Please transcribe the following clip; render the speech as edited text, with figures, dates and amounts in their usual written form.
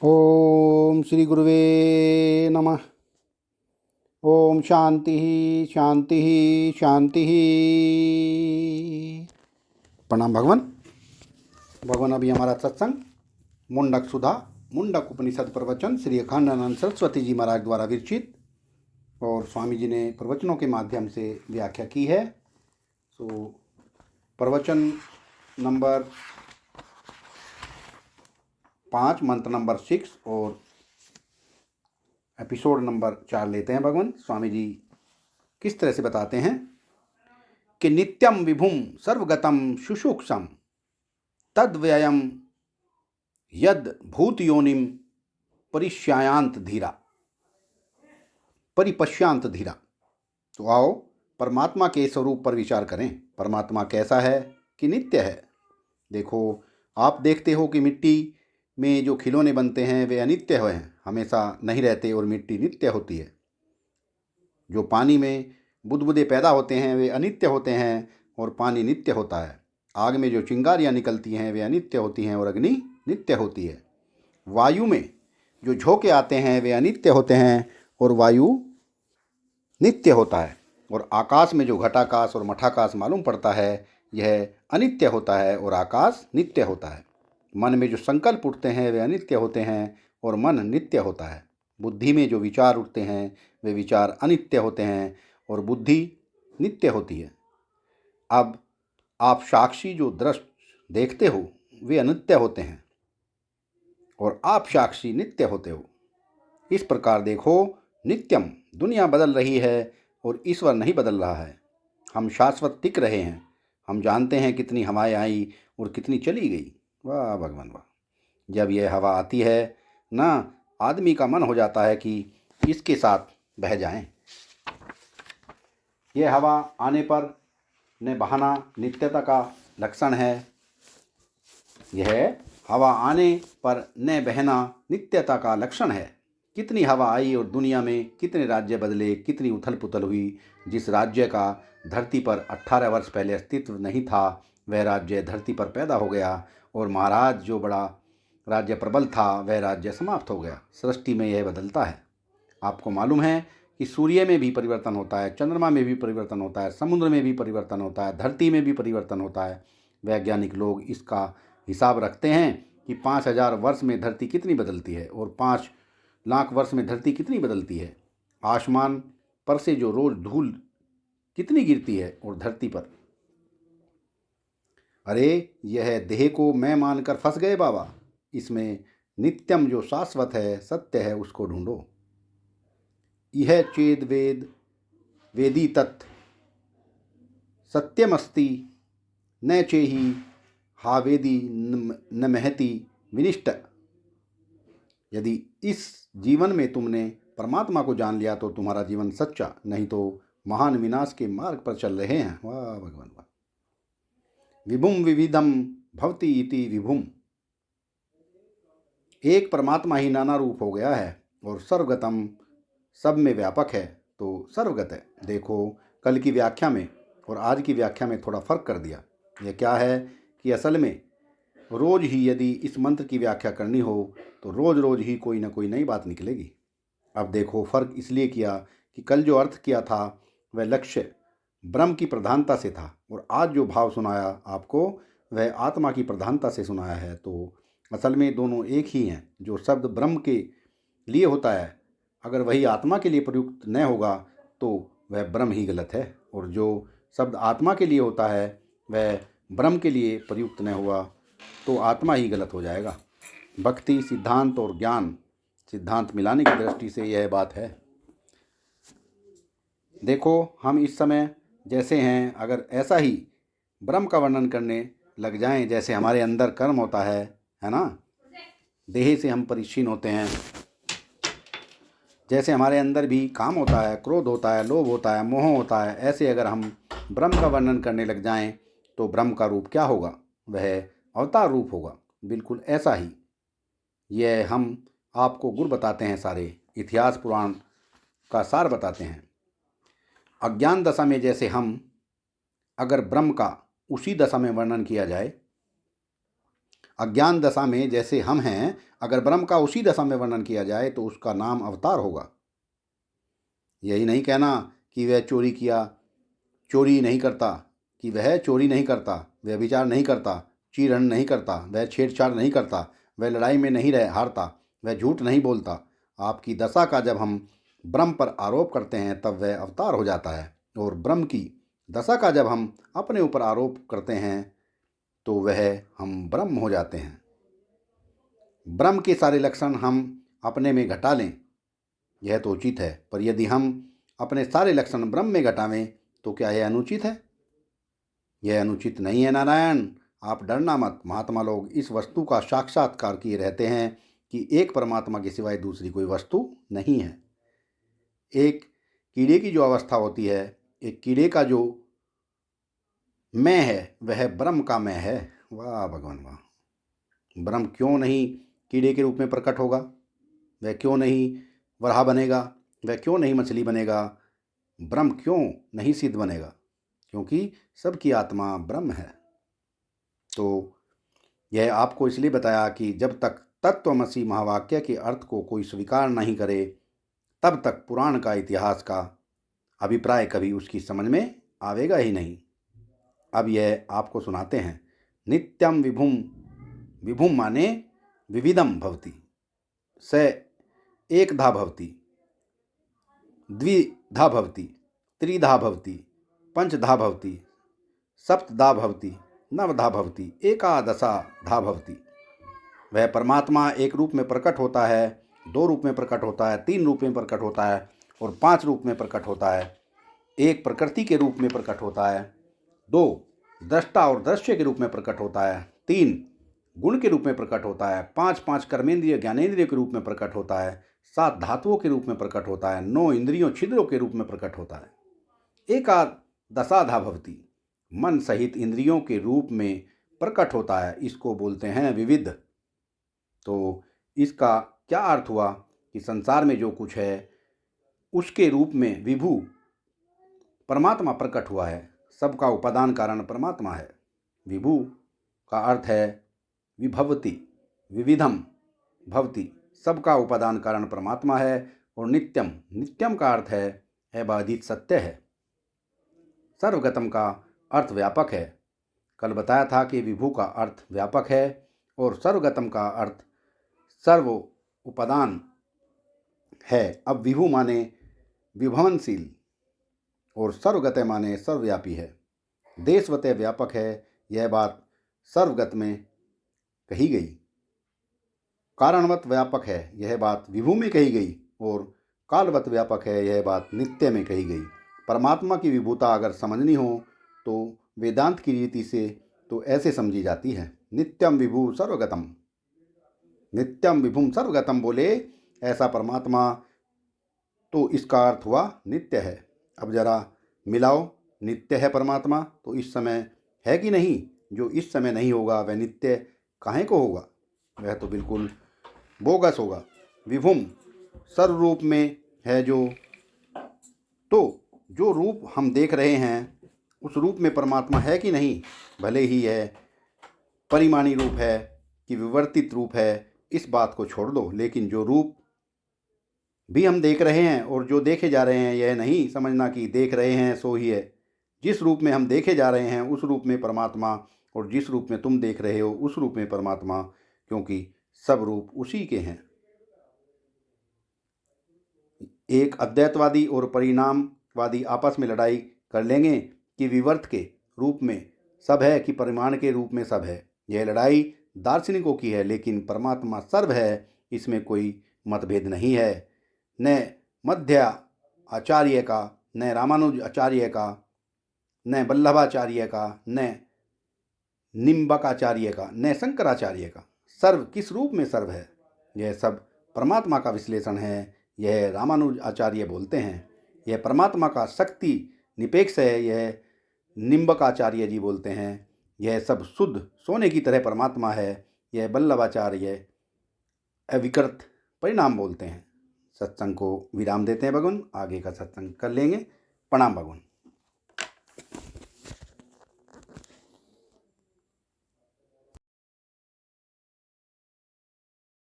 ओम श्री गुरुवे नमः। ओम शांति शांति शांति। प्रणाम भगवान। भगवान अभी हमारा सत्संग मुंडक सुधा मुंडक उपनिषद प्रवचन श्री अखंडानंद सरस्वती जी महाराज द्वारा विरचित और स्वामी जी ने प्रवचनों के माध्यम से व्याख्या की है। तो प्रवचन नंबर 5 मंत्र नंबर 6 और एपिसोड नंबर 4 लेते हैं। भगवान स्वामी जी किस तरह से बताते हैं कि नित्यम विभुम सर्वगतम शुशुक्षम तद्व्ययम यद भूत योनिम परिश्यायांत धीरा परिपश्यांत धीरा। तो आओ परमात्मा के स्वरूप पर विचार करें। परमात्मा कैसा है कि नित्य है। देखो, आप देखते हो कि मिट्टी में जो खिलौने बनते हैं वे अनित्य हैं, हमेशा नहीं रहते, और मिट्टी नित्य होती है। जो पानी में बुदबुदे पैदा होते हैं वे अनित्य होते हैं और पानी नित्य होता है। आग में जो चिंगारियाँ निकलती हैं वे अनित्य होती हैं और अग्नि नित्य होती है। वायु में जो झोंके आते हैं वे अनित्य होते हैं और वायु नित्य होता है। और आकाश में जो घटाकाश और मठाकाश मालूम पड़ता है यह अनित्य होता है और आकाश नित्य होता है। मन में जो संकल्प उठते हैं वे अनित्य होते हैं और मन नित्य होता है। बुद्धि में जो विचार उठते हैं वे विचार अनित्य होते हैं और बुद्धि नित्य होती है। अब आप साक्षी जो दृश्य देखते हो वे अनित्य होते हैं और आप साक्षी नित्य होते हो। इस प्रकार देखो, नित्यम दुनिया बदल रही है और ईश्वर नहीं बदल रहा है। हम शाश्वत टिक रहे हैं। हम जानते हैं कितनी हवाएं आई और कितनी चली गई। वाह भगवान वाह। जब यह हवा आती है ना, आदमी का मन हो जाता है कि इसके साथ बह जाएं। यह हवा आने पर न बहाना नित्यता का लक्षण है। यह हवा आने पर न बहना नित्यता का लक्षण है। कितनी हवा आई और दुनिया में कितने राज्य बदले, कितनी उथल पुथल हुई। जिस राज्य का धरती पर 18 वर्ष पहले अस्तित्व नहीं था वह राज्य धरती पर पैदा हो गया, और महाराज जो बड़ा राज्य प्रबल था वह राज्य समाप्त हो गया। सृष्टि में यह बदलता है। आपको मालूम है कि सूर्य में भी परिवर्तन होता है, चंद्रमा में भी परिवर्तन होता है, समुद्र में भी परिवर्तन होता है, धरती में भी परिवर्तन होता है। वैज्ञानिक लोग इसका हिसाब रखते हैं कि 5000 वर्ष में धरती कितनी बदलती है और 5 लाख वर्ष में धरती कितनी बदलती है। आसमान पर से जो रोज धूल कितनी गिरती है और धरती पर। अरे यह देह को मैं मानकर फंस गए बाबा। इसमें नित्यम जो शाश्वत है, सत्य है, उसको ढूंढो। यह चेद वेद वेदी तत् सत्यमस्ति न चेहि हा वेदी न महति विनिष्ट। यदि इस जीवन में तुमने परमात्मा को जान लिया तो तुम्हारा जीवन सच्चा, नहीं तो महान विनाश के मार्ग पर चल रहे हैं। वाह भगवान वाह। विभुम विविधम भवति इति विभुम। एक परमात्मा ही नाना रूप हो गया है और सर्वगतम सब में व्यापक है तो सर्वगत है। देखो, कल की व्याख्या में और आज की व्याख्या में थोड़ा फर्क कर दिया। यह क्या है कि असल में रोज ही यदि इस मंत्र की व्याख्या करनी हो तो रोज रोज ही कोई ना कोई नई बात निकलेगी। अब देखो, फर्क इसलिए किया कि कल जो अर्थ किया था वह लक्ष्य ब्रह्म की प्रधानता से था और आज जो भाव सुनाया आपको वह आत्मा की प्रधानता से सुनाया है। तो असल में दोनों एक ही हैं। जो शब्द ब्रह्म के लिए होता है अगर वही आत्मा के लिए प्रयुक्त न होगा तो वह ब्रह्म ही गलत है, और जो शब्द आत्मा के लिए होता है वह ब्रह्म के लिए प्रयुक्त न हुआ तो आत्मा ही गलत हो जाएगा। भक्ति सिद्धांत और ज्ञान सिद्धांत मिलाने की दृष्टि से यह बात है। देखो, हम इस समय जैसे हैं, अगर ऐसा ही ब्रह्म का वर्णन करने लग जाएं जैसे हमारे अंदर कर्म होता है ना, देह से हम परिच्छिन्न होते हैं, जैसे हमारे अंदर भी काम होता है, क्रोध होता है, लोभ होता है, मोह होता है, ऐसे अगर हम ब्रह्म का वर्णन करने लग जाएं तो ब्रह्म का रूप क्या होगा? वह अवतार रूप होगा। बिल्कुल ऐसा ही यह हम आपको गुर बताते हैं, सारे इतिहास पुराण का सार बताते हैं। अज्ञान दशा में जैसे अगर ब्रह्म का उसी दशा में वर्णन किया जाए, अज्ञान दशा में जैसे हम हैं, अगर ब्रह्म का उसी दशा में वर्णन किया जाए तो उसका नाम अवतार होगा। यही नहीं कहना कि वह चोरी नहीं करता, कि वह चोरी नहीं करता, वह विचार नहीं करता, चीरहरण नहीं करता, वह छेड़छाड़ नहीं करता, वह लड़ाई में नहीं हारता, वह झूठ नहीं बोलता। आपकी दशा का जब हम ब्रह्म पर आरोप करते हैं तब वह अवतार हो जाता है, और ब्रह्म की दशा का जब हम अपने ऊपर आरोप करते हैं तो वह हम ब्रह्म हो जाते हैं। ब्रह्म के सारे लक्षण हम अपने में घटा लें यह तो उचित है, पर यदि हम अपने सारे लक्षण ब्रह्म में घटावें तो क्या यह अनुचित है? यह अनुचित नहीं है नारायण। आप डरना मत। महात्मा लोग इस वस्तु का साक्षात्कार किए रहते हैं कि एक परमात्मा के सिवाय दूसरी कोई वस्तु नहीं है। एक कीड़े की जो अवस्था होती है, एक कीड़े का जो मैं है वह ब्रह्म का मैं है। वाह भगवान वाह। ब्रह्म क्यों नहीं कीड़े के रूप में प्रकट होगा? वह क्यों नहीं वराह बनेगा? वह क्यों नहीं मछली बनेगा? ब्रह्म क्यों नहीं सिद्ध बनेगा? क्योंकि सबकी आत्मा ब्रह्म है। तो यह आपको इसलिए बताया कि जब तक तत्वमसि महावाक्य के अर्थ को कोई स्वीकार नहीं करे तब तक पुराण का इतिहास का अभिप्राय कभी उसकी समझ में आवेगा ही नहीं। अब यह आपको सुनाते हैं। नित्यम विभुम, विभुम माने विविधम भवति, स एकधा भवति, द्विधा भवति, त्रिधा भवति, पंचधा भवति, सप्तधा भवति, नवधा भवति, एकादशधा भवति। वह परमात्मा एक रूप में प्रकट होता है, दो रूप में प्रकट होता है, तीन रूप में प्रकट होता है और पांच रूप में प्रकट होता है। एक प्रकृति के रूप में प्रकट होता है, दो दृष्टा और दृश्य के रूप में प्रकट होता है, तीन गुण के रूप में प्रकट होता है, पांच कर्मेंद्रिय ज्ञानेंद्रिय के रूप में प्रकट होता है, सात धातुओं के रूप में प्रकट होता है, नौ इंद्रियों छिद्रों के रूप में प्रकट होता है। एकादशाधा भवति, मन सहित इंद्रियों के रूप में प्रकट होता है। इसको बोलते हैं विविध। तो इसका क्या अर्थ हुआ कि संसार में जो कुछ है उसके रूप में विभु परमात्मा प्रकट हुआ है। सबका उपादान कारण परमात्मा है। विभु का अर्थ है विभवति, विविधम भवति, सबका उपादान कारण परमात्मा है। और नित्यम, नित्यम का अर्थ है बाधित सत्य है। सर्वगतम का अर्थ व्यापक है। कल बताया था कि विभु का अर्थ व्यापक है और सर्वगतम का अर्थ सर्व उपादान है। अब विभु माने विभवनशील और सर्वगत माने सर्वव्यापी है। देशवत व्यापक है, यह बात सर्वगत में कही गई। कारणवत व्यापक है, यह बात विभु में कही गई। और कालवत व्यापक है, यह बात नित्य में कही गई। परमात्मा की विभुता अगर समझनी हो तो वेदांत की रीति से तो ऐसे समझी जाती है। नित्यम विभु सर्वगतम, नित्यम विभुम सर्वगतम बोले ऐसा परमात्मा, तो इसका अर्थ हुआ नित्य है। अब जरा मिलाओ, नित्य है परमात्मा तो इस समय है कि नहीं? जो इस समय नहीं होगा वह नित्य काहे को होगा? वह तो बिल्कुल बोगस होगा। विभुम सर्वरूप में है तो जो रूप हम देख रहे हैं उस रूप में परमात्मा है कि नहीं? भले ही यह परिमाणी रूप है कि विवर्तित रूप है, इस बात को छोड़ दो, लेकिन जो रूप भी हम देख रहे हैं और जो देखे जा रहे हैं, यह नहीं समझना कि देख रहे हैं सो ही है। जिस रूप में हम देखे जा रहे हैं उस रूप में परमात्मा, और जिस रूप में तुम देख रहे हो उस रूप में परमात्मा, क्योंकि सब रूप उसी के हैं। एक अद्वैतवादी और परिणामवादी आपस में लड़ाई कर लेंगे कि विवर्त के रूप में सब है कि परिमाण के रूप में सब है। यह लड़ाई दार्शनिकों की है, लेकिन परमात्मा सर्व है, इसमें कोई मतभेद नहीं है। न मध्य आचार्य का, न रामानुज आचार्य का, न वल्लभाचार्य का, न निम्बकाचार्य का, न शंकराचार्य का। सर्व किस रूप में सर्व है, यह सब परमात्मा का विश्लेषण है। यह रामानुज आचार्य बोलते हैं। यह परमात्मा का शक्ति निपेक्ष है, यह निम्बकाचार्य जी बोलते हैं। यह सब शुद्ध सोने की तरह परमात्मा है, यह वल्लभाचार्य अविकृत परिणाम बोलते हैं। सत्संग को विराम देते हैं भगवान, आगे का सत्संग कर लेंगे। प्रणाम भगवान।